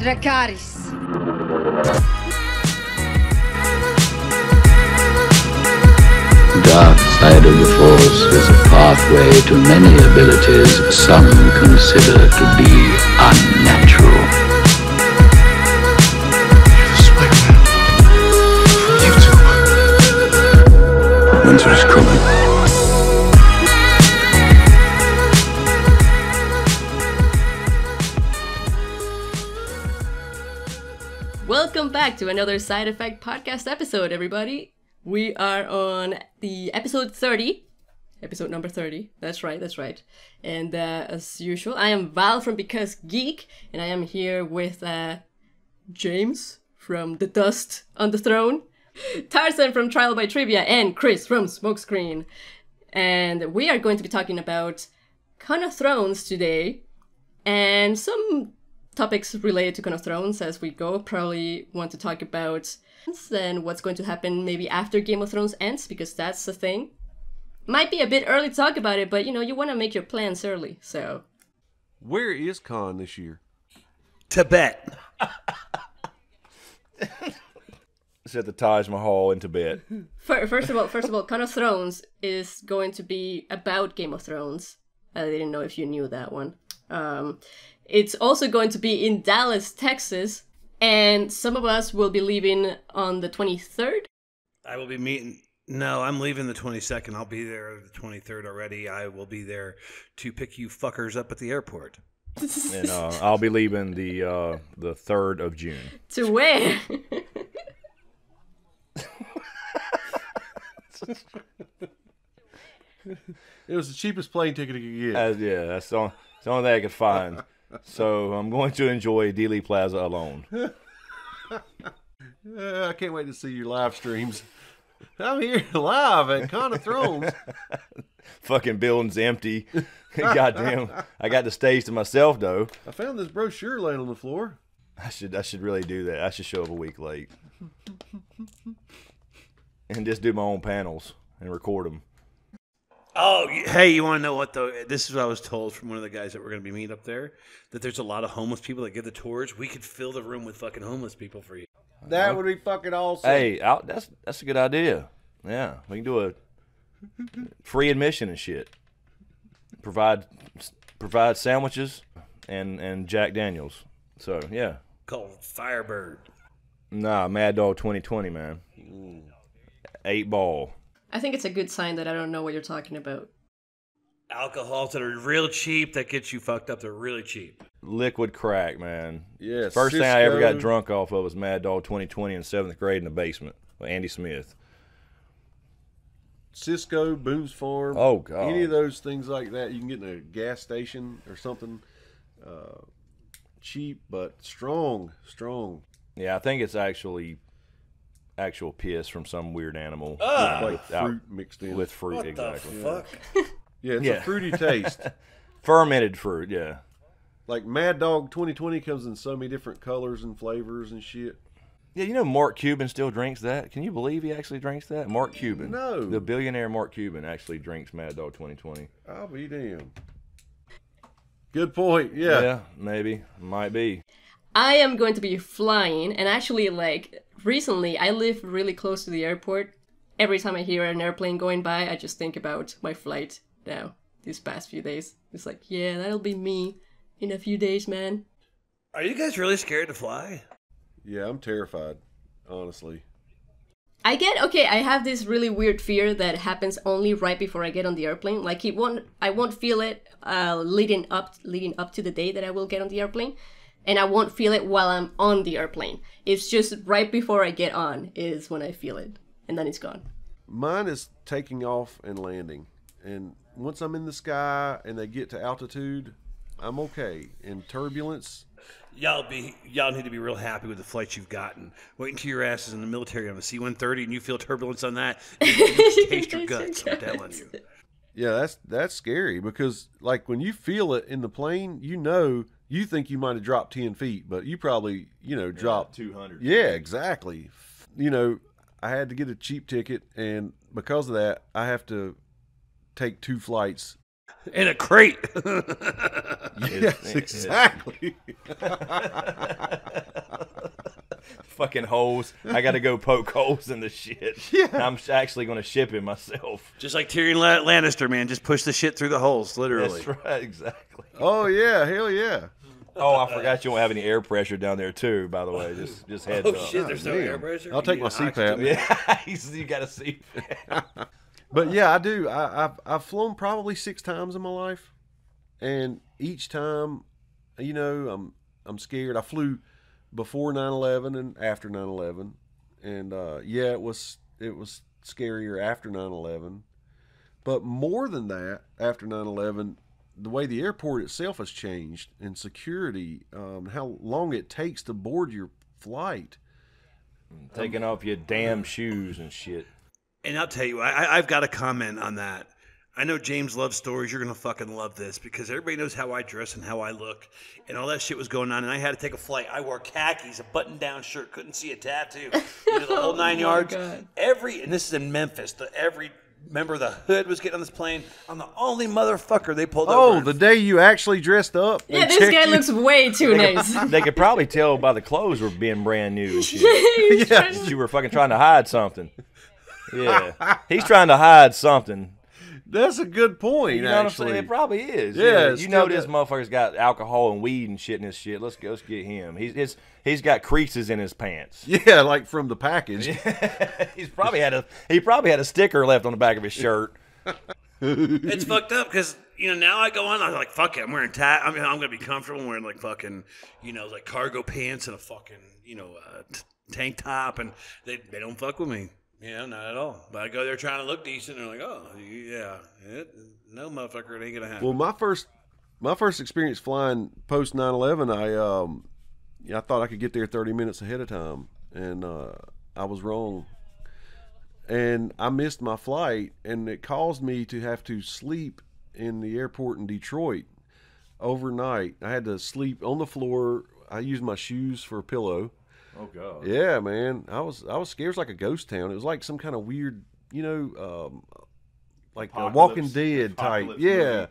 Dracarys. Dark side of the Force is a pathway to many abilities some consider to be unnatural. You're the Spider-Man. Winter is coming. Welcome back to another Side Effect Podcast episode, everybody. We are on the episode 30. Episode number 30. That's right. And as usual, I am Val from Because Geek, and I am here with James from The Dust on the Throne, Tarzan from Trial by Trivia, and Chris from Smokescreen. And we are going to be talking about Con of Thrones today, and some topics related to Con of Thrones as we go. Probably want to talk about and what's going to happen maybe after Game of Thrones ends, because that's the thing. Might be a bit early to talk about it, but you want to make your plans early, so. Where is Con this year? Tibet. It's at the Taj Mahal in Tibet. First of all, Con of Thrones is going to be about Game of Thrones. I didn't know if you knew that one. It's also going to be in Dallas, Texas, and some of us will be leaving on the 23rd. I will be meeting. No, I'm leaving the 22nd. I'll be there the 23rd already. I will be there to pick you fuckers up at the airport. And I'll be leaving the 3rd of June. To where? It was the cheapest plane ticket you could get. Yeah, that's the only thing I could find. So I'm going to enjoy Dealey Plaza alone. I can't wait to see your live streams. I'm here live at Con of Thrones. Fucking building's empty. Goddamn. I got the stage to myself, though. I found this brochure laying on the floor. I should really do that. I should show up a week late. And just do my own panels and record them. Oh, hey, you want to know what, though? This is what I was told from one of the guys that we're going to be meeting up there, that there's a lot of homeless people that give the tours. We could fill the room with fucking homeless people for you. That would be fucking awesome. Hey, that's a good idea. Yeah, we can do a free admission and shit. Provide sandwiches and Jack Daniels. So, yeah. Called Firebird. Nah, Mad Dog 2020, man. 8 ball. I think it's a good sign that I don't know what you're talking about. Alcohols that are real cheap that get you fucked up. They're really cheap. Liquid crack, man. Yeah, First thing I ever got Cisco. drunk off of was Mad Dog 2020 in 7th grade in the basement with Andy Smith. Cisco, Boone's Farm. Oh, God. Any of those things like that you can get in a gas station or something. Cheap, but strong. Yeah, I think it's actual piss from some weird animal. Like fruit mixed in. With fruit, What exactly. the fuck? Yeah, it's Yeah. a fruity taste. Fermented fruit, yeah. Like Mad Dog 2020 comes in so many different colors and flavors and shit. Yeah, Mark Cuban still drinks that? Can you believe he actually drinks that? Mark Cuban. No. The billionaire Mark Cuban actually drinks Mad Dog 2020. I'll be damned. Good point. Yeah. Maybe. Might be. I am going to be flying, and actually, recently, I live really close to the airport. Every time I hear an airplane going by, I just think about my flight now, these past few days. It's like, yeah, that'll be me in a few days, man. Are you guys really scared to fly? Yeah, I'm terrified, honestly. I have this really weird fear that happens only right before I get on the airplane. Like, I won't feel it leading up to the day that I will get on the airplane. And I won't feel it while I'm on the airplane. It's just right before I get on is when I feel it. And then it's gone. Mine is taking off and landing. And once I'm in the sky and they get to altitude, I'm okay. In turbulence, Y'all need to be real happy with the flights you've gotten. Wait until your ass is in the military on a C-130 and you feel turbulence on that. You taste your guts, I'm telling you. yeah, that's scary because like when you feel it in the plane, you think you might have dropped 10 feet, but you probably, dropped 200. Yeah, exactly. I had to get a cheap ticket, and because of that, I have to take 2 flights In a crate. Yes, exactly. Fucking holes. I got to go poke holes in the shit. Yeah. I'm actually going to ship it myself. Just like Tyrion Lannister, man. Just push the shit through the holes, literally. That's right, exactly. Oh yeah, hell yeah. Oh, I forgot you don't have any air pressure down there too. By the way, just heads up. Shit, there's no damn. air pressure. I'll take You my need CPAP. oxygen. Yeah, you got to see. But yeah, I do. I've flown probably 6 times in my life, and each time, you know, I'm scared. I flew before 9/11 and after 9/11, and yeah, it was scarier after 9/11. But more than that, after 9/11, the way the airport itself has changed and security, how long it takes to board your flight. Taking off your damn shoes and shit. And I'll tell you, I've got a comment on that. I know James loves stories. You're going to fucking love this because everybody knows how I dress and how I look. And all that shit was going on. And I had to take a flight. I wore khakis, a button-down shirt, couldn't see a tattoo. You know, the whole 9 yards. God. And this is in Memphis. Every member of the hood was getting on this plane. I'm the only motherfucker they pulled over. Oh, the day you actually dressed up. they Yeah, this checked guy you? looks way too nice. They could probably tell by the clothes were being brand new and shit. He's trying to- You were fucking trying to hide something. Yeah, he's trying to hide something. That's a good point. You know what I'm actually. saying? It probably is. Yeah, it's you know still this got- motherfucker's got alcohol and weed and shit in his shit. Let's get him. He's got creases in his pants. Yeah, like from the package. He probably had a sticker left on the back of his shirt. It's fucked up because, you know, now I go on, I'm like, fuck it, I'm wearing I'm going to be comfortable. I'm wearing like fucking, you know, like cargo pants and a fucking, you know, tank top, and they don't fuck with me. Yeah, not at all. But I go there trying to look decent, and they're like, oh, yeah, no motherfucker, it ain't going to happen. Well, my first experience flying post 9/11, I thought I could get there 30 minutes ahead of time, and I was wrong. And I missed my flight, and it caused me to have to sleep in the airport in Detroit overnight. I had to sleep on the floor. I used my shoes for a pillow. Oh god. Yeah, man. I was scared. It was like a ghost town. It was like some kind of weird, you know, like a Walking Dead type. Yeah.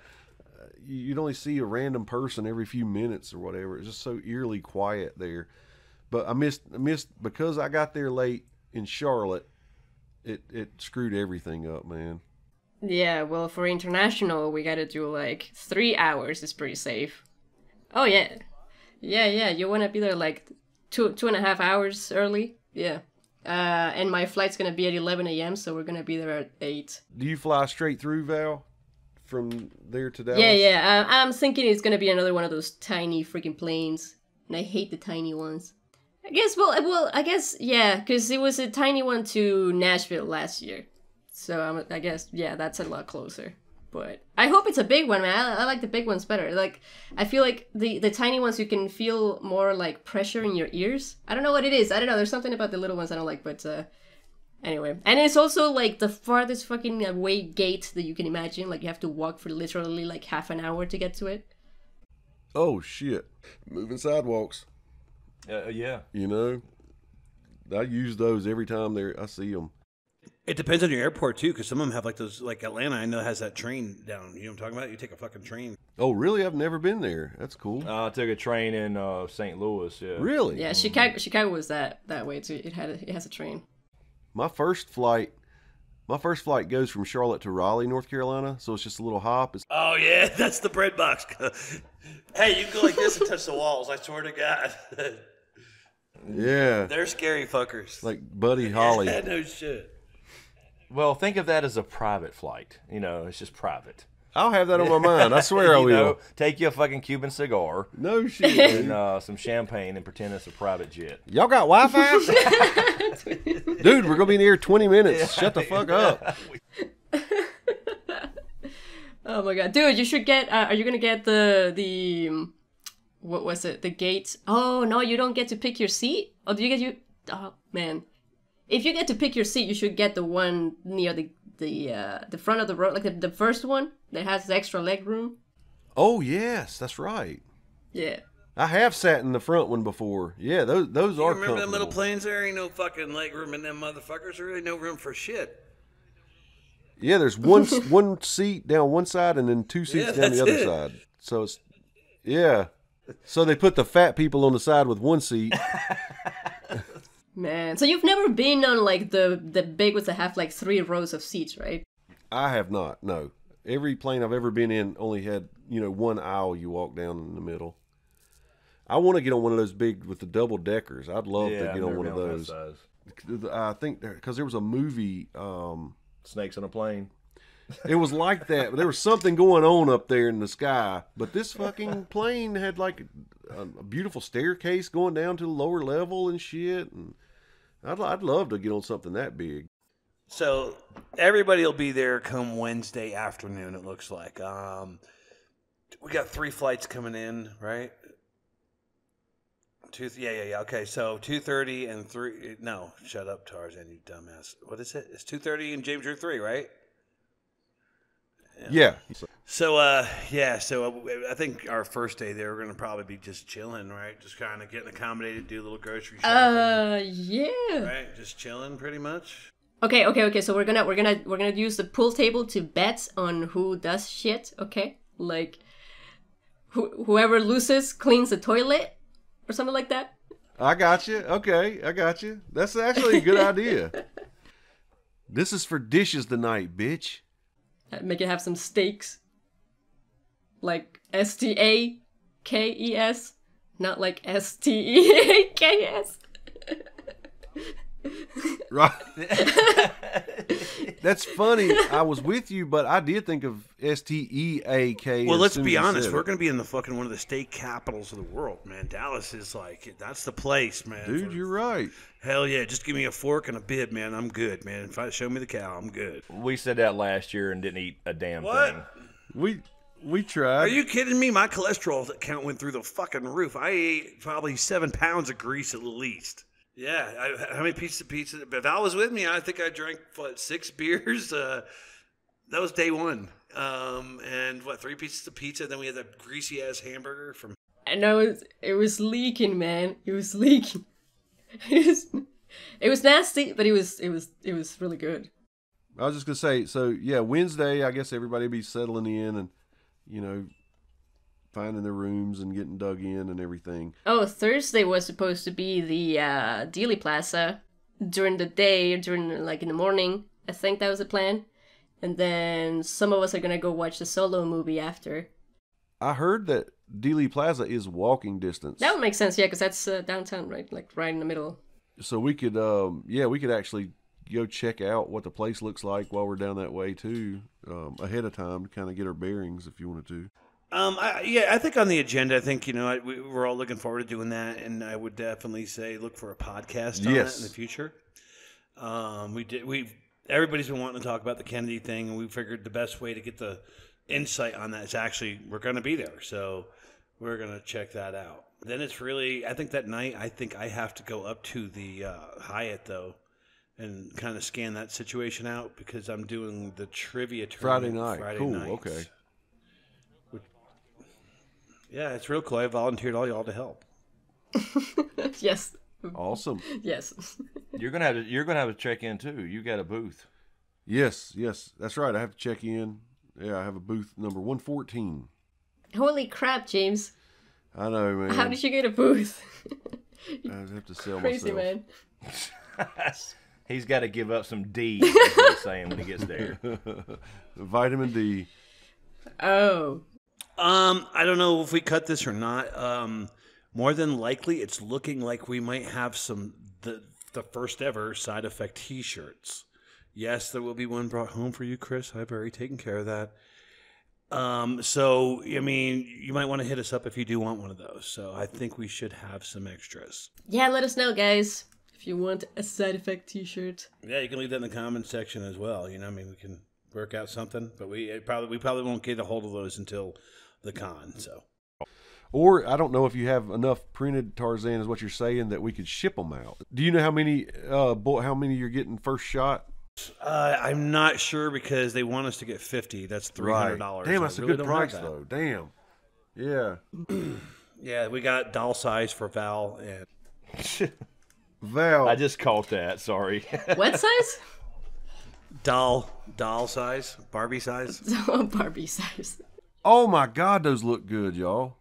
You'd only see a random person every few minutes or whatever. It's just so eerily quiet there. But I missed because I got there late in Charlotte. It screwed everything up, man. Yeah, well, for international, we gotta do like 3 hours. It's pretty safe. Oh yeah, yeah. You wanna be there like 2.5 hours early. Yeah. And my flight's gonna be at 11 a.m., so we're gonna be there at 8. Do you fly straight through, Val? From there to Dallas? Yeah. I'm thinking it's gonna be another one of those tiny freaking planes, and I hate the tiny ones. I guess. Well. I guess. Yeah, because it was a tiny one to Nashville last year, so I guess yeah, that's a lot closer. But I hope it's a big one, man. I like the big ones better. Like I feel like the tiny ones you can feel more like pressure in your ears. I don't know what it is. I don't know. There's something about the little ones I don't like. But anyway, and it's also like the farthest fucking away gate that you can imagine. Like you have to walk for literally like half an hour to get to it. Oh shit! Moving sidewalks. Yeah. You know, I use those every time I see them. It depends on your airport, too, because some of them have like those, like Atlanta, I know has that train down. You know what I'm talking about? You take a fucking train. Oh, really? I've never been there. That's cool. I took a train in St. Louis. Yeah. Really? Yeah, Chicago was that way too. It has a train. My first flight goes from Charlotte to Raleigh, North Carolina. So it's just a little hop. It's, Oh, yeah, that's the bread box. Hey, you can go like this and touch the walls, I swear to God. yeah, They're scary fuckers. like Buddy Holly. Yeah, no shit. Well, think of that as a private flight. You know, it's just private. I'll have that on my mind. I swear I You will. know, take you a fucking Cuban cigar No shit. and some champagne and pretend it's a private jet. Y'all got Wi-Fi? Dude, we're gonna be in here 20 minutes. Shut the fuck up. Oh my god, dude! You should get. Are you gonna get the what was it? The gate? Oh no, you don't get to pick your seat. Oh, do you get you? Oh man, if you get to pick your seat, you should get the one near the front of the row, like the first one that has the extra leg room. Oh yes, that's right. Yeah. I have sat in the front one before. Yeah, those You are remember them comfortable. little planes there? Ain't no fucking leg room in them motherfuckers. There ain't no room for shit. Yeah, there's one seat down one side and then two seats down the that's other it. side. So it's So they put the fat people on the side with one seat. Man, so you've never been on like the big ones that have like 3 rows of seats, right? I have not. No, every plane I've ever been in only had one aisle you walk down in the middle. I want to get on one of those big with the double deckers. I'd love to get on one of those. I think because there was a movie. Snakes on a plane. It was like that, but there was something going on up there in the sky. But this fucking plane had like a beautiful staircase going down to the lower level and shit. And I'd love to get on something that big. So everybody will be there come Wednesday afternoon. It looks like. We got 3 flights coming in, right? Yeah. Okay, so 2:30 and 3. No, shut up, Tarzan, you dumbass. What is it? It's 2:30 and James Room 3, right? Yeah. So I think our first day there, we're gonna probably be just chilling, right? Just kind of getting accommodated, do a little grocery shopping. Yeah. Right, just chilling, pretty much. Okay. So we're gonna use the pool table to bet on who does shit. Okay, like whoever loses cleans the toilet or something like that. I got you. Okay, I got you. That's actually a good idea. This is for dishes tonight, bitch. Make it have some stakes. Like STAKES, not like STEAKS. Right. That's funny. I was with you, but I did think of STEAK. Well, let's be honest. We're going to be in the fucking one of the state capitals of the world, man. Dallas is like, that's the place, man. Dude, you're right. Hell yeah. Just give me a fork and a bib, man. I'm good, man. Show me the cow, I'm good. We said that last year and didn't eat a damn What? thing. We tried. Are you kidding me? My cholesterol count went through the fucking roof. I ate probably 7 pounds of grease at least. Yeah, how many pieces of pizza? If Val was with me, I think I drank 6 beers. That was day 1. And 3 pieces of pizza. Then we had that greasy ass hamburger from. I know it was leaking, man. It was leaking. It was nasty, but it was really good. I was just gonna say. So yeah, Wednesday. I guess everybody will be settling in and finding their rooms and getting dug in and everything. Oh, Thursday was supposed to be the Dealey Plaza during the day, in the morning. I think that was the plan. And then some of us are gonna go watch the Solo movie after. I heard that Dealey Plaza is walking distance. That would make sense, yeah, because that's downtown, right? Like right in the middle. So we could, we could actually go check out what the place looks like while we're down that way too, ahead of time to kind of get our bearings if you wanted to. I think on the agenda, I think we're all looking forward to doing that, and I would definitely say look for a podcast on that in the future. Everybody's been wanting to talk about the Kennedy thing, and we figured the best way to get the insight on that is actually we're going to be there, so we're going to check that out. Then it's really, I think that night, I have to go up to the Hyatt though, and kind of scan that situation out because I'm doing the trivia tournament Friday night. Okay. Yeah, it's real cool. I volunteered all y'all to help. Yes. Awesome. Yes. You're gonna have to check in too. You got a booth. Yes, that's right. I have to check in. Yeah, I have a booth number 114. Holy crap, James. I know, man. How did you get a booth? I have to sell Crazy, myself. man. He's got to give up some D, is what he's saying when he gets there. Vitamin D. Oh. I don't know if we cut this or not. More than likely, it's looking like we might have the first ever Side Effect T-shirts. Yes, there will be one brought home for you, Chris. I've already taken care of that. So, I mean, you might want to hit us up if you do want one of those. So I think we should have some extras. Yeah, let us know, guys, if you want a Side Effect T-shirt. Yeah, you can leave that in the comments section as well. I mean, we can work out something, but we probably won't get a hold of those until the con. So, or I don't know if you have enough printed Tarzan, is what you're saying, that we could ship them out. Do you know how many you're getting first shot? I'm not sure because they want us to get 50. That's $300. Right. Damn, that's a good price though. Damn. Yeah. Yeah, we got doll size for Val and Val. I just caught that. Sorry. What size? Doll size, Barbie size. Barbie size. Oh my God, those look good, y'all.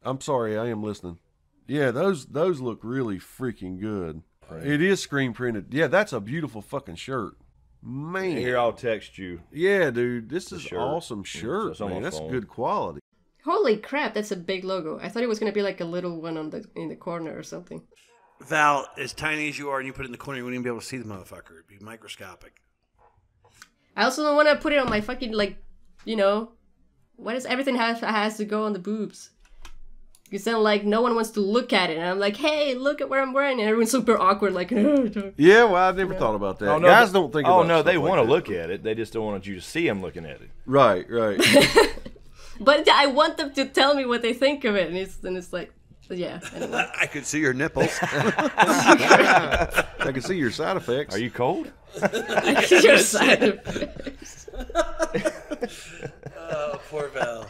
I'm sorry, I am listening. Yeah, those look really freaking good. It is screen printed. Yeah, that's a beautiful fucking shirt. Man. Here, I'll text you. Yeah, dude, this is shirt. awesome shirt, It's on my man. That's phone. good quality. Holy crap, that's a big logo. I thought it was gonna be like a little one in the corner or something. Val, as tiny as you are, and you put it in the corner, you wouldn't even be able to see the motherfucker. It'd be microscopic. I also don't want to put it on my fucking what is everything has to go on the boobs? Because then no one wants to look at it, and I'm like, hey, look at what I'm wearing, and everyone's super awkward, like. Yeah, well, I never thought about that. Oh, no, Guys don't think. Oh about no, stuff they like want to that. look at it. They just don't want you to see them looking at it. Right. But I want them to tell me what they think of it, and it's like, yeah. Anyway. I could see your nipples. I can see your side effects. Are you cold? Your side effects. Oh, poor Val.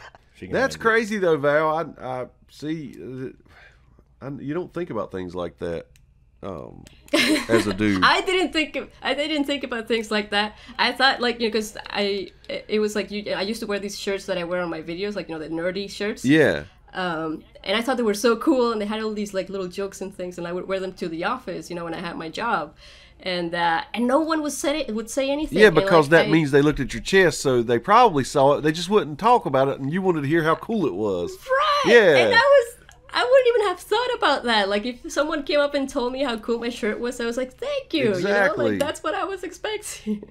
That's crazy though, Val. I see. You don't think about things like that as a dude. I didn't think about things like that. I thought because it was I used to wear these shirts that I wear on my videos, the nerdy shirts. Yeah. And I thought they were so cool, and they had all these little jokes and things, and I would wear them to the office, when I had my job, and no one would say anything. Yeah, because that means they looked at your chest, so they probably saw it. They just wouldn't talk about it, and you wanted to hear how cool it was. Right. Yeah. And I wouldn't even have thought about that. If someone came up and told me how cool my shirt was, I was like, thank you. Exactly. That's what I was expecting.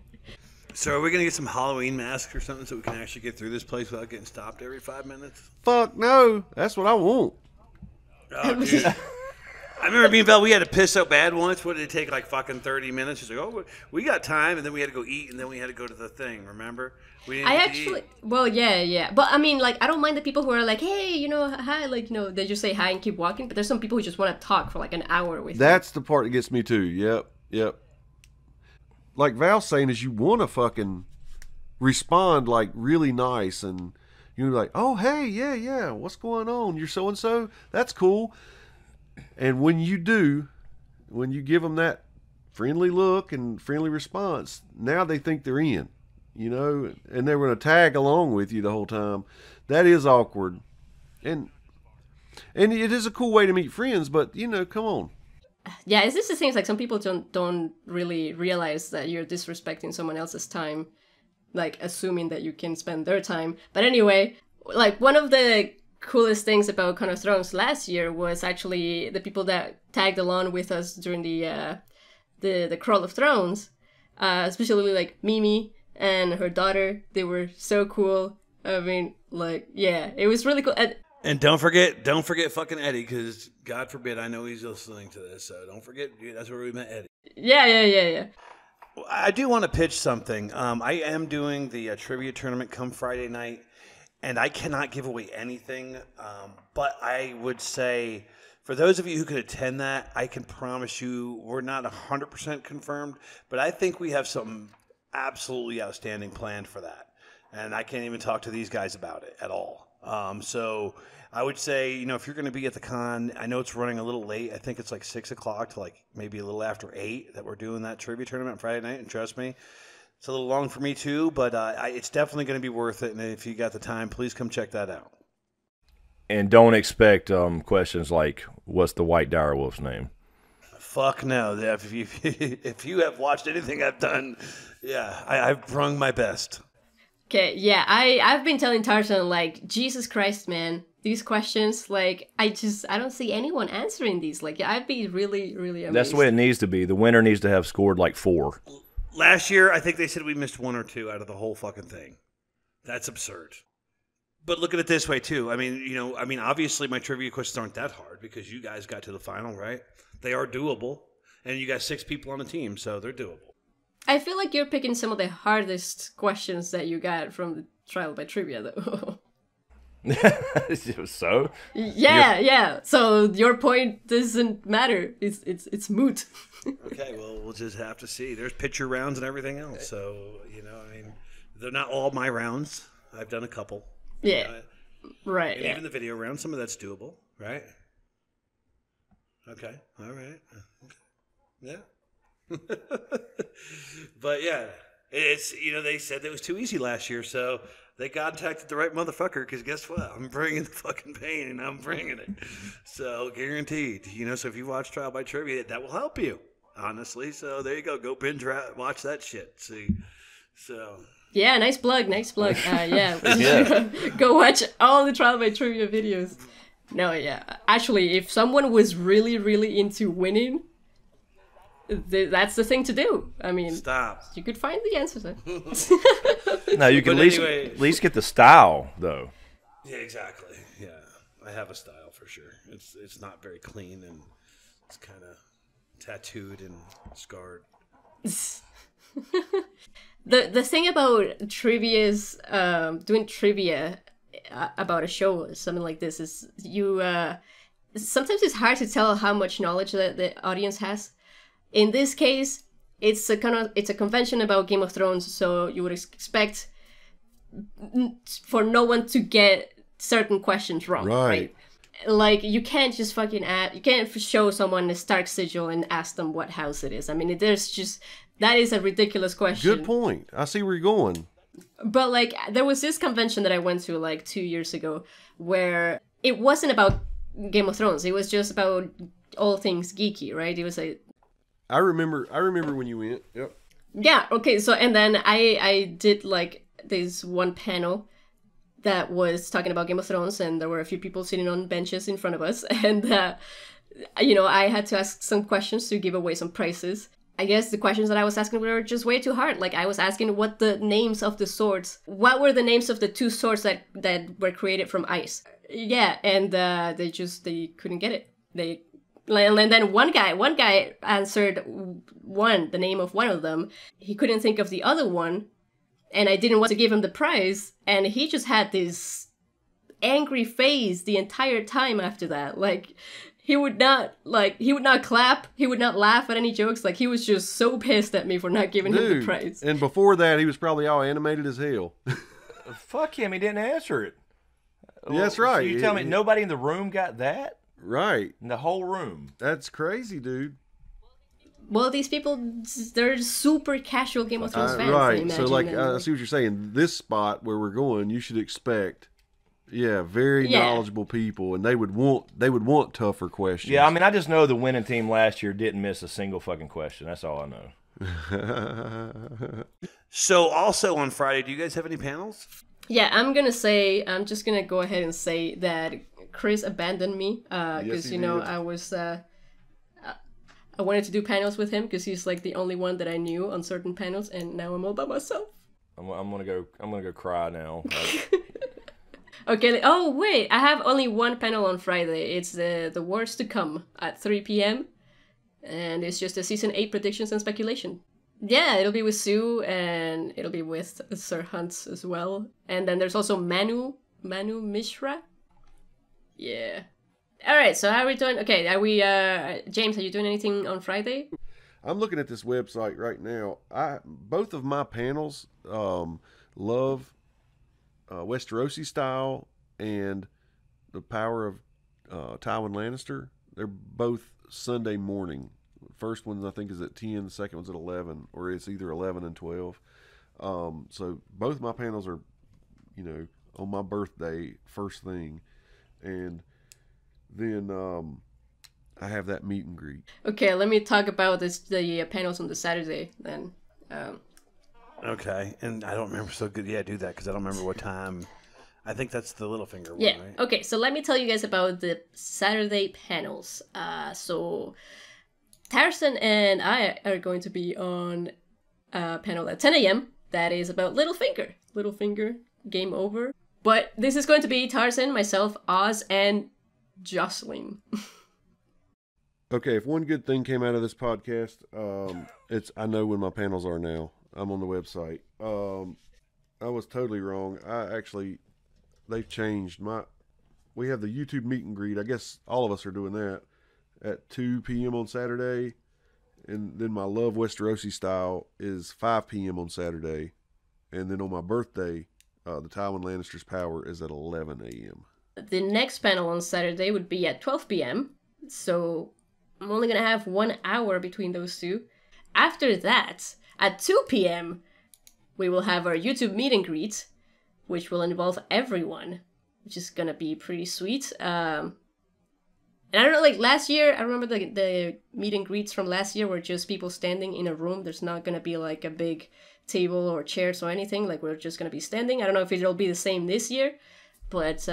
So are we going to get some Halloween masks or something so we can actually get through this place without getting stopped every 5 minutes? Fuck no. That's what I want. Oh, dude. I remember me and Val, we had to piss so bad once. What did it take, fucking 30 minutes? She's like, oh, we got time, and then we had to go eat, and then we had to go to the thing, remember? We didn't get to eat. Well, yeah. But I mean, I don't mind the people who are like, hey, hi, they just say hi and keep walking. But there's some people who just want to talk for an hour with you. That's the part that gets me too. Yep. Like Val's saying is you want to fucking respond really nice, and you're like, oh, hey, yeah, what's going on? You're so-and-so? That's cool. And when you give them that friendly look and friendly response, now they think they're in, and they're going to tag along with you the whole time. That is awkward. And it is a cool way to meet friends, but, come on. Yeah, it's just the things some people don't really realize that you're disrespecting someone else's time, assuming that you can spend their time. But anyway, one of the coolest things about Con of Thrones last year was actually the people that tagged along with us during the Crawl of Thrones, especially Mimi and her daughter. They were so cool. I mean, yeah, it was really cool. And don't forget fucking Eddie, because God forbid, I know he's listening to this, so don't forget, that's where we met Eddie. Yeah. I do want to pitch something. I am doing the trivia tournament come Friday night, and I cannot give away anything, but I would say, for those of you who could attend that, I can promise you we're not 100% confirmed, but I think we have something absolutely outstanding planned for that, and I can't even talk to these guys about it at all. So I would say, if you're going to be at the con, I know it's running a little late. I think it's 6 o'clock to maybe a little after 8 that we're doing that trivia tournament on Friday night. And trust me, it's a little long for me too, but it's definitely going to be worth it. And if you got the time, please come check that out. And don't expect questions like, what's the white direwolf's name? Fuck no. If you have watched anything I've done, yeah, I've brung my best. Okay, yeah, I've been telling Tarzan, Jesus Christ, man, these questions, I don't see anyone answering these. I'd be really, really amazed. That's the way it needs to be. The winner needs to have scored 4. Last year, I think they said we missed 1 or 2 out of the whole fucking thing. That's absurd. But look at it this way, too. I mean, obviously my trivia questions aren't that hard because you guys got to the final, right? They are doable. And you got 6 people on the team, so they're doable. I feel like you're picking some of the hardest questions that you got from the Trial by Trivia, though. So? Yeah. So your point doesn't matter. It's moot. Okay, well, we'll just have to see. There's picture rounds and everything else. So, they're not all my rounds. I've done a couple. Yeah. Right. And even the video round, some of that's doable, right? Okay. All right. Yeah. But yeah, It's they said it was too easy last year, so they contacted the right motherfucker. Because guess what? I'm bringing the fucking pain, and I'm bringing it. So guaranteed. So if you watch Trial by Trivia, that will help you. Honestly, so there you go. Go binge watch that shit. See, so. Yeah, nice plug. Yeah. Yeah. Go watch all the Trial by Trivia videos. No, yeah. Actually, if someone was really, really into winning, that's the thing to do. I mean, Stop. you could find the answers. No, you can But anyway. at least get the style though. Yeah, exactly. Yeah, I have a style for sure. It's not very clean, and it's kind of tattooed and scarred. The thing about trivia's doing trivia about a show or something like this is you sometimes it's hard to tell how much knowledge the audience has. In this case, it's a convention about Game of Thrones, so you would expect for no one to get certain questions wrong, right? Like, you can't just fucking you can't show someone the Stark sigil and ask them what house it is. I mean, that is a ridiculous question. Good point. I see where you're going. But, like, there was this convention that I went to, like, 2 years ago, where it wasn't about Game of Thrones. It was just about all things geeky, right? It was I remember when you went. Yep. Yeah, okay, so, and then I did, like, this one panel that was talking about Game of Thrones, and there were a few people sitting on benches in front of us, and, I had to ask some questions to give away some prizes. I guess the questions that I was asking were just way too hard. Like, I was asking what the names of the swords, what were the names of the two swords that were created from ice? Yeah, and they couldn't get it. And then one guy answered the name of one of them. He couldn't think of the other one, and I didn't want to give him the prize, and he just had this angry face the entire time after that. Like, he would not clap, he would not laugh at any jokes. Like, he was just so pissed at me for not giving him the prize. And before that, he was probably all animated as hell. Fuck him, he didn't answer it. Yeah, that's right. So you tell me nobody in the room got that? Right. In the whole room. That's crazy, dude. Well, these people, they're super casual Game of Thrones fans. I Right. imagine, So, like, and, I see what you're saying. This spot where we're going, you should expect, very knowledgeable people, and they would want tougher questions. Yeah, I mean, I just know the winning team last year didn't miss a single fucking question. That's all I know. So, also on Friday, do you guys have any panels? Yeah, I'm just gonna go ahead and say that Chris abandoned me because Yes, he did. I wanted to do panels with him because he's like the only one that I knew on certain panels, and now I'm all by myself. I'm gonna go cry now. Okay. Oh wait, I have only one panel on Friday. It's the Wars to Come at 3 p.m. and it's just a season 8 predictions and speculation. Yeah, it'll be with Sue, and it'll be with Sir Hunt as well. And then there's also Manu Mishra. Yeah. All right, so how are we doing? Okay, are we, James, are you doing anything on Friday? I'm looking at this website right now. Both of my panels love Westerosi style and the power of Tywin Lannister. They're both Sunday morning. First one I think is at 10. The second one's at 11, or it's either 11 and 12. So both my panels are, on my birthday, first thing, and then I have that meet and greet. Okay, let me talk about the panels on the Saturday then. Okay, and I don't remember so good. Yeah, do that because I don't remember what time. I think that's the Littlefinger one, Yeah. right? Okay, so let me tell you guys about the Saturday panels. So Tarzan and I are going to be on a panel at 10 a.m. that is about Littlefinger. Littlefinger, game over. But this is going to be Tarzan, myself, Oz, and Jocelyn. Okay, if one good thing came out of this podcast, it's I know when my panels are now. I'm on the website. I was totally wrong. They've changed. We have the YouTube meet and greet. I guess all of us are doing that at 2 p.m. on Saturday. And then my Love Westerosi style is 5 p.m. on Saturday. And then on my birthday, the Tywin Lannister's power is at 11 a.m. The next panel on Saturday would be at 12 p.m. So I'm only going to have 1 hour between those two. After that, at 2 p.m., we will have our YouTube meet and greet, which will involve everyone, which is gonna be pretty sweet. And I don't know, like last year, I remember the meet and greets from last year were just people standing in a room. There's not gonna be like a big table or chairs or anything. Like we're just gonna be standing. I don't know if it'll be the same this year, but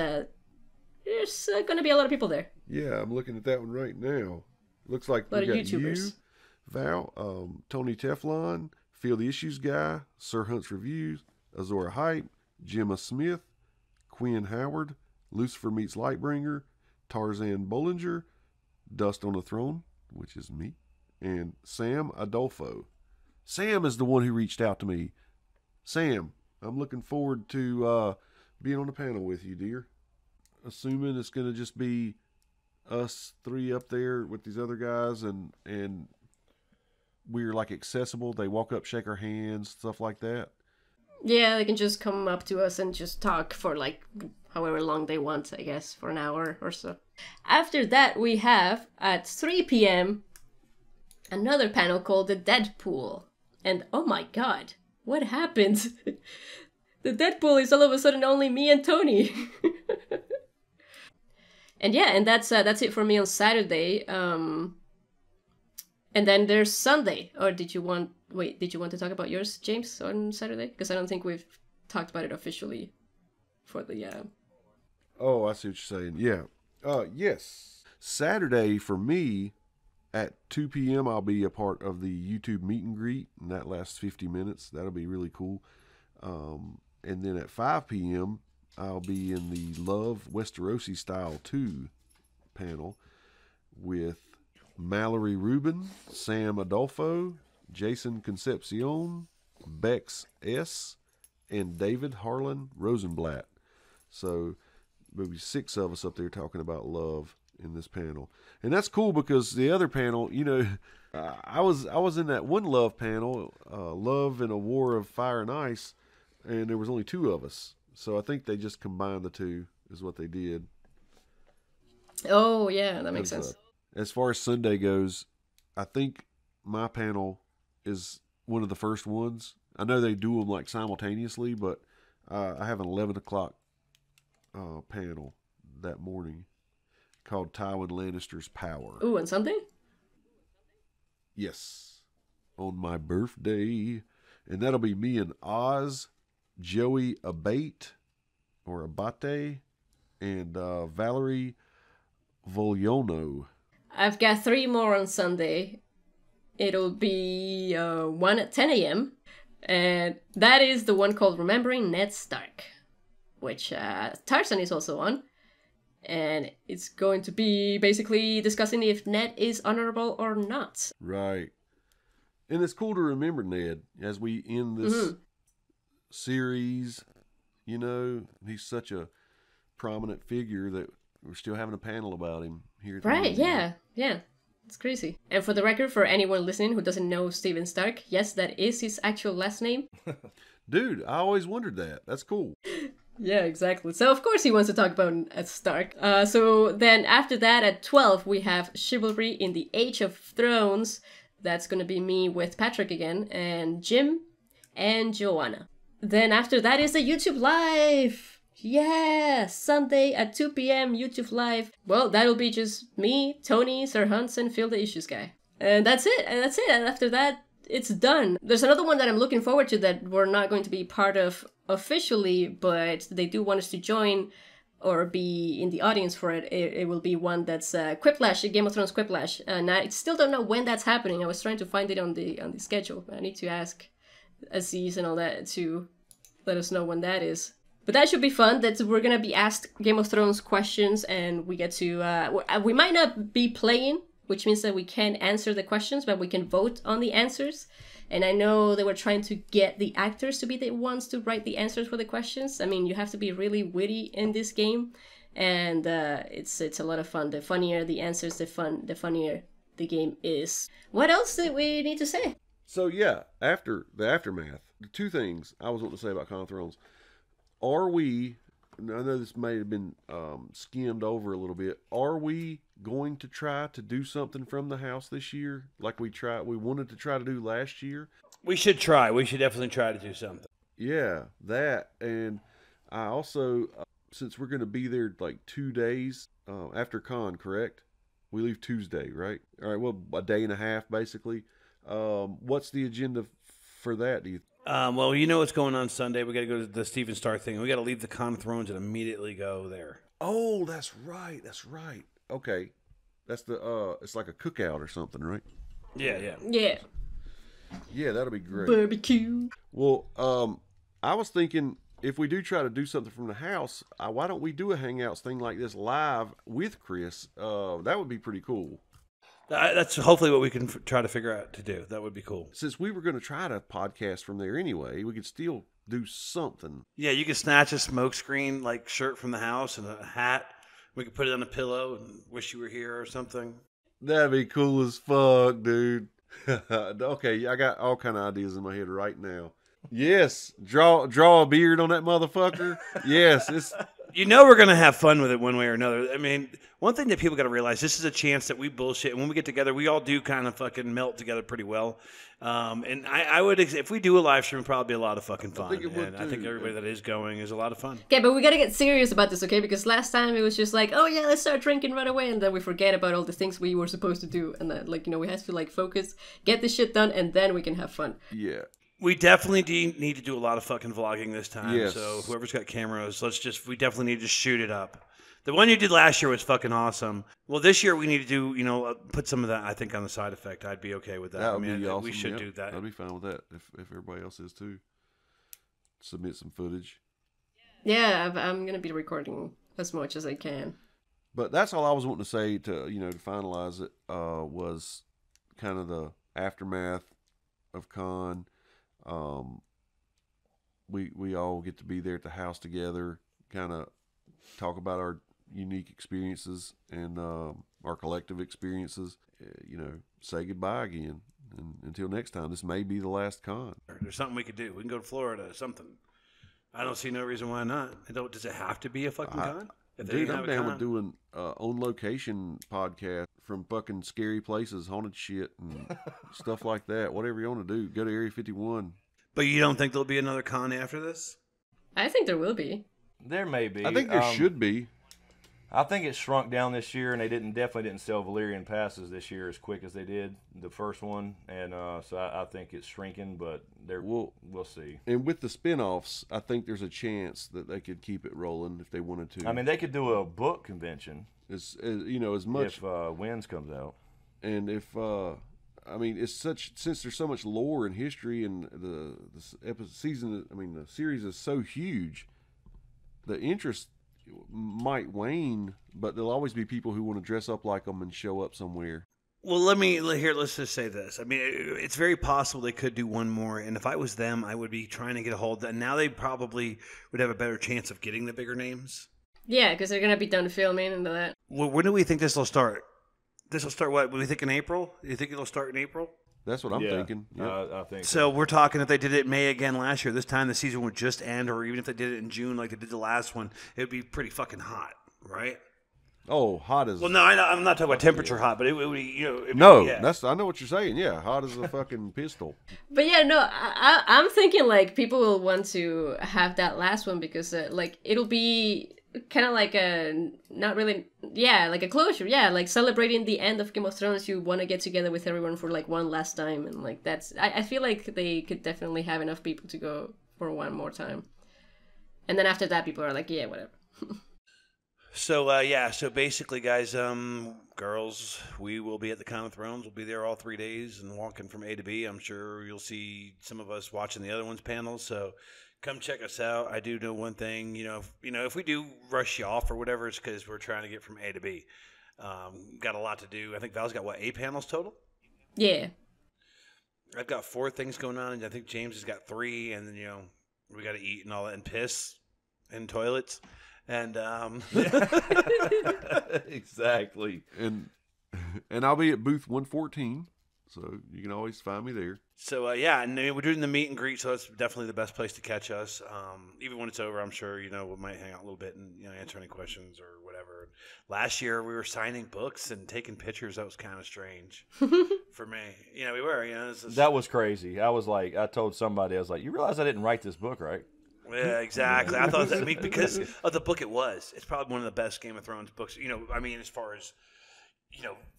there's gonna be a lot of people there. Yeah, I'm looking at that one right now. Looks like A lot we of got YouTubers. you, Val, Tony Teflon, Feel the Issues Guy, Sir Hunt's Reviews, Azora Hype, Gemma Smith, Quinn Howard, Lucifer Meets Lightbringer, Tarzan Bollinger, Dust on the Throne, which is me, and Sam Adolfo. Sam is the one who reached out to me. Sam, I'm looking forward to being on the panel with you, dear. Assuming it's going to just be us three up there with these other guys, and we're like accessible. They walk up, shake our hands, stuff like that. Yeah, they can just come up to us and just talk for like however long they want, I guess, for an hour or so. After that, we have at 3 p.m. another panel called the Deadpool. And oh my god, what happened? The Deadpool is all of a sudden only me and Tony. And yeah, and that's it for me on Saturday. And then there's Sunday. Or did you want to talk about yours, James, on Saturday? Because I don't think we've talked about it officially for the Oh, I see what you're saying. Yeah. Yes. Saturday for me at 2 p.m. I'll be a part of the YouTube meet and greet, and that lasts 50 minutes. That'll be really cool. And then at 5 p.m. I'll be in the Love Westerosi Style 2 panel with Mallory Rubin, Sam Adolfo, Jason Concepcion, Bex S., and David Harlan Rosenblatt. So maybe 6 of us up there talking about love in this panel. And that's cool because the other panel, you know, I was in that one love panel, Love in a War of Fire and Ice, and there was only 2 of us. So I think they just combined the 2 is what they did. Oh, yeah, that makes sense. As far as Sunday goes, I think my panel is one of the first ones. I know they do them like simultaneously, but I have an 11 o'clock panel that morning called Tywin Lannister's Power. Ooh, on Sunday? Yes. On my birthday. And that'll be me and Oz, Joey Abate, and Valerie Volyono. I've got 3 more on Sunday. It'll be one at 10 a.m. And that is the one called Remembering Ned Stark, which Tarzan is also on. And it's going to be basically discussing if Ned is honorable or not. Right. And it's cool to remember Ned as we end this series. You know, he's such a prominent figure that we're still having a panel about him here. Right, yeah. It's crazy. And for the record, for anyone listening who doesn't know Steven Stark, yes, that is his actual last name. Dude, I always wondered that. That's cool. Yeah, exactly. So of course he wants to talk about Stark. So then after that at 12 we have Chivalry in the Age of Thrones. That's gonna be me with Patrick again, and Jim and Joanna. Then after that is the YouTube Live! Yeah! Sunday at 2 p.m. YouTube Live. Well, that'll be just me, Tony, Sir Hunts, and Feel the Issues Guy. And that's it. And after that, it's done. There's another one that I'm looking forward to that we're not going to be part of officially, but they do want us to join or be in the audience for it. It will be one that's Quiplash, Game of Thrones Quiplash. And I still don't know when that's happening. I was trying to find it on the schedule. I need to ask Aziz and all that to let us know when that is. But that should be fun. That we're gonna be asked Game of Thrones questions, and we get to we might not be playing, which means that we can't answer the questions, but we can vote on the answers. And I know they were trying to get the actors to be the ones to write the answers for the questions. I mean, you have to be really witty in this game, and it's a lot of fun. The funnier the answers, the funnier the game is. What else did we need to say? So yeah, after the aftermath, the 2 things I was wanting to say about Con of Thrones. Are we, and I know this may have been skimmed over a little bit, are we going to try to do something from the house this year like we wanted to try to do last year? We should try. We should definitely try to do something. Yeah, that. And I also, since we're going to be there like 2 days after con, correct? We leave Tuesday, right? All right, well, a day and a half, basically. What's the agenda for that, do you Well, you know what's going on Sunday. We got to go to the Steven Starr thing. We got to leave the Con of Thrones and immediately go there. Oh, that's right. That's right. Okay. That's the, it's like a cookout or something, right? Yeah, yeah. Yeah. Yeah, that'll be great. Barbecue. Well, I was thinking if we do try to do something from the house, why don't we do a Hangouts thing like this live with Chris? That would be pretty cool. That's hopefully what we can try to figure out to do. That would be cool. Since we were going to try to podcast from there anyway, we could still do something. Yeah, you could snatch a smoke screen like shirt from the house and a hat. We could put it on a pillow and wish you were here or something. That'd be cool as fuck, dude. Okay, I got all kind of ideas in my head right now. Yes, draw a beard on that motherfucker. Yes, it's. You know we're going to have fun with it one way or another. I mean, one thing that people got to realize, this is a chance that we bullshit. And when we get together, we all do kind of fucking melt together pretty well. And I would, if we do a live stream, it'd probably be a lot of fucking fun. I think everybody that is going is a lot of fun. Okay, but we gotta get serious about this, okay? Because last time it was just like, oh yeah, let's start drinking right away, and then we forget about all the things we were supposed to do, and then we have to like focus, get this shit done, and then we can have fun. Yeah. We definitely need to do a lot of fucking vlogging this time. Yes. So whoever's got cameras, we definitely need to shoot it up. The one you did last year was fucking awesome. Well, this year we need to do, put some of that, I think, on the side effect. I'd be okay with that. That would be awesome. We should do that. I'd be fine with that if everybody else is too. Submit some footage. Yeah, I'm gonna be recording as much as I can. But that's all I was wanting to say to finalize it, was kind of the aftermath of con. We all get to be there at the house together, kind of talk about our unique experiences and our collective experiences. Say goodbye again, and until next time. This may be the last con. There's something we could do. We can go to Florida or something. I don't see no reason why not. Does it have to be a fucking con? Dude, I'm down with doing on location podcast from fucking scary places, haunted shit, and stuff like that. Whatever you want to do, go to Area 51. But you don't think there'll be another con after this? I think there will be. There may be. I think there should be. I think it shrunk down this year, and they definitely didn't sell Valyrian passes this year as quick as they did the first one, and so I think it's shrinking. But we'll see. And with the spinoffs, I think there's a chance that they could keep it rolling if they wanted to. I mean, they could do a book convention. As much if Winds comes out, and if it's since there's so much lore and history, and the series is so huge, the interest might wane, but there'll always be people who want to dress up like them and show up somewhere. Well, let's just say this. I mean, it's very possible they could do one more, and if I was them, I would be trying to get a hold of that. Now they probably would have a better chance of getting the bigger names. Yeah, because they're going to be done filming and all that. Well, when do we think this will start? This will start what? Do we think in April? Do you think it'll start in April? That's what I'm thinking. Yep. I think so. We're talking if they did it in May again last year, this time the season would just end, or even if they did it in June like they did the last one, it would be pretty fucking hot, right? Oh, hot as... Well, no, I'm not talking about temperature hot, but it would be, I know what you're saying. Yeah, hot as a fucking pistol. But yeah, no, I'm thinking like people will want to have that last one because it'll be kind of like like a closure. Yeah, like celebrating the end of Game of Thrones. You want to get together with everyone for like one last time, and like that's. I feel like they could definitely have enough people to go for one more time, and then after that, people are like, yeah, whatever. So basically, guys, girls, we will be at the Con of Thrones. We'll be there all 3 days and walking from A to B. I'm sure you'll see some of us watching the other one's panels. So come check us out. I do know one thing, if we do rush you off or whatever, it's because we're trying to get from A to B. Got a lot to do. I think Val's got 8 panels total? Yeah. I've got 4 things going on, and I think James has got 3, and then we got to eat and all that, and piss and toilets. And exactly. And I'll be at booth 114. So you can always find me there. So, yeah, and we're doing the meet and greet, so that's definitely the best place to catch us. Even when it's over, I'm sure, we might hang out a little bit and, answer any questions or whatever. Last year, we were signing books and taking pictures. That was kind of strange for me. We were, That was crazy. I told somebody, I was like, you realize I didn't write this book, right? Yeah, exactly. I thought that, because of the book it was. It's probably one of the best Game of Thrones books, as far as,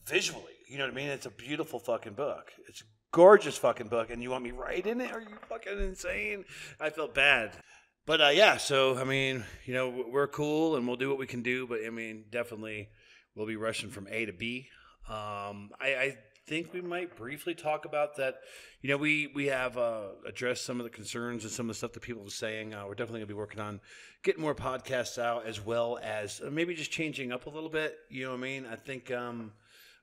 visually. You know what I mean? It's a beautiful fucking book. It's a gorgeous fucking book, and you want me right in it? Are you fucking insane? I felt bad. But, yeah, so, we're cool, and we'll do what we can do, but, definitely we'll be rushing from A to B. I think we might briefly talk about that. We have addressed some of the concerns and some of the stuff that people were saying. We're definitely going to be working on getting more podcasts out, as well as maybe just changing up a little bit. You know what I mean? I think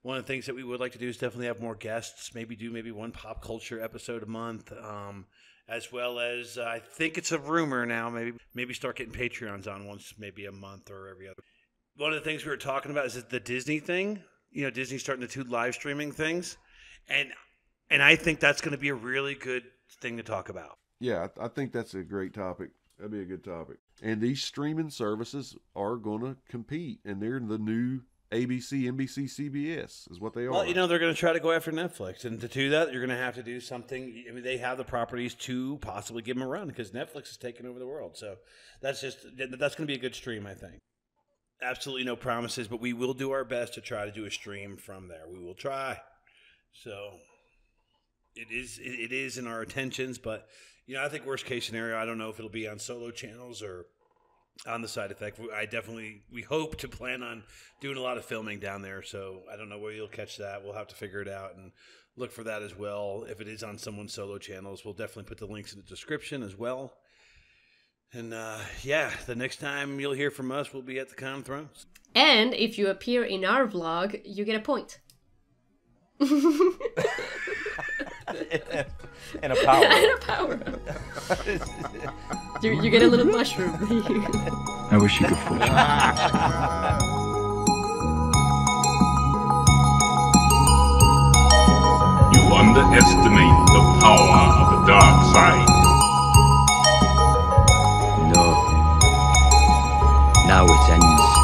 one of the things that we would like to do is definitely have more guests, maybe one pop culture episode a month, as well as I think it's a rumor now, maybe start getting Patreons on once maybe a month or every other. One of the things we were talking about is the Disney thing. Disney's starting to do live streaming things, and I think that's going to be a really good thing to talk about. Yeah, I think that's a great topic. That'd be a good topic. And these streaming services are going to compete, and they're the new ABC, NBC, CBS is what they are. Well, they're going to try to go after Netflix, and to do that, you're going to have to do something. They have the properties to possibly give them a run because Netflix is taking over the world. So that's going to be a good stream, I think. Absolutely no promises, but we will do our best to try to do a stream from there. We will try. So it is in our intentions, but I think worst case scenario, I don't know if it'll be on solo channels or on the Side Effect. We hope to plan on doing a lot of filming down there, so I don't know where you'll catch that. We'll have to figure it out and look for that as well. If it is on someone's solo channels, we'll definitely put the links in the description as well. And, the next time you'll hear from us, we'll be at the Con of Thrones. And if you appear in our vlog, you get a point. And a power. And a power. you get a little mushroom. I wish you could fortune. You underestimate the power of the dark side. No. Now it ends.